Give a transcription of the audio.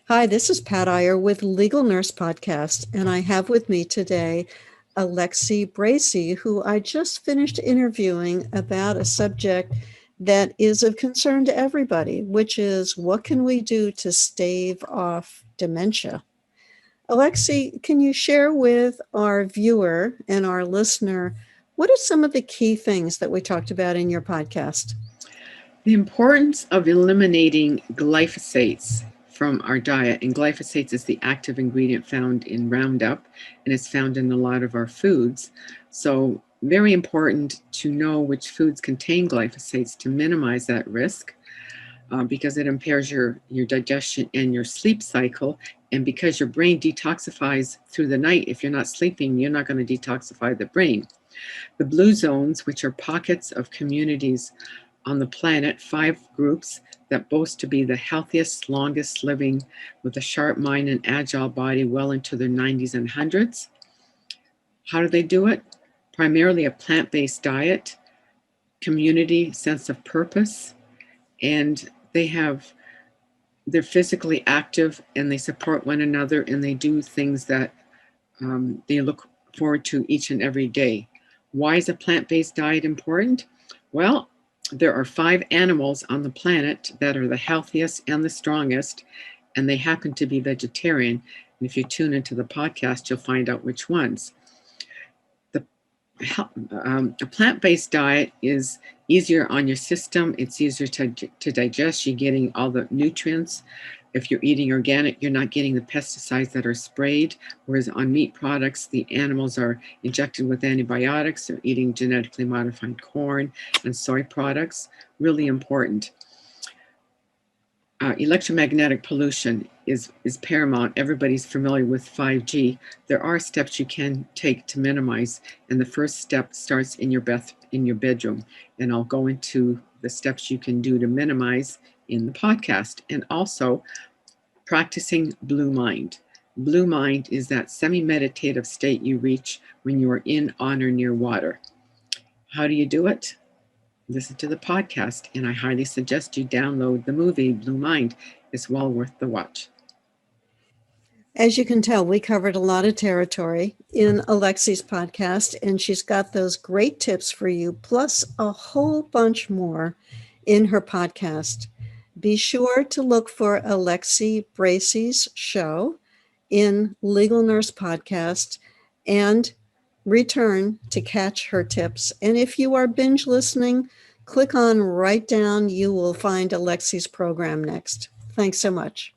Hi, this is Pat Iyer with Legal Nurse Podcast, and I have with me today Alexi Bracey, who I just finished interviewing about a subject that is of concern to everybody, which is what can we do to stave off dementia? Alexi, can you share with our viewer and our listener what are some of the key things that we talked about in your podcast? The importance of eliminating glyphosates from our diet, and glyphosates is the active ingredient found in Roundup, and it's found in a lot of our foods. So very important to know which foods contain glyphosates to minimize that risk, because it impairs your digestion and your sleep cycle. And because your brain detoxifies through the night, if you're not sleeping, you're not going to detoxify the brain. The blue zones, which are pockets of communities on the planet, 5 groups that boast to be the healthiest, longest living, with a sharp mind and agile body well into their 90s and 100s. How do they do it? Primarily a plant-based diet, community, sense of purpose, and they're physically active and they support one another and they do things that they look forward to each and every day. Why is a plant-based diet important? Well, there are 5 animals on the planet that are the healthiest and the strongest, and they happen to be vegetarian. And if you tune into the podcast, you'll find out which ones. A plant-based diet is easier on your system. It's easier to digest. You're getting all the nutrients. If you're eating organic, you're not getting the pesticides that are sprayed, whereas on meat products, the animals are injected with antibiotics. They're eating genetically modified corn and soy products. Really important. Electromagnetic pollution is paramount. Everybody's familiar with 5G. There are steps you can take to minimize, and the first step starts in your bedroom. And I'll go into the steps you can do to minimize in the podcast. And also practicing Blue Mind. Blue Mind is that semi-meditative state you reach when you are in, on, or near water. How do you do it? Listen to the podcast, and I highly suggest you download the movie Blue Mind. It's well worth the watch. As you can tell, we covered a lot of territory in Alexi's podcast, and she's got those great tips for you, plus a whole bunch more in her podcast. Be sure to look for Alexi Bracey's show in Legal Nurse Podcast and return to catch her tips. And if you are binge listening, click on right down. You will find Alexi's program next. Thanks so much.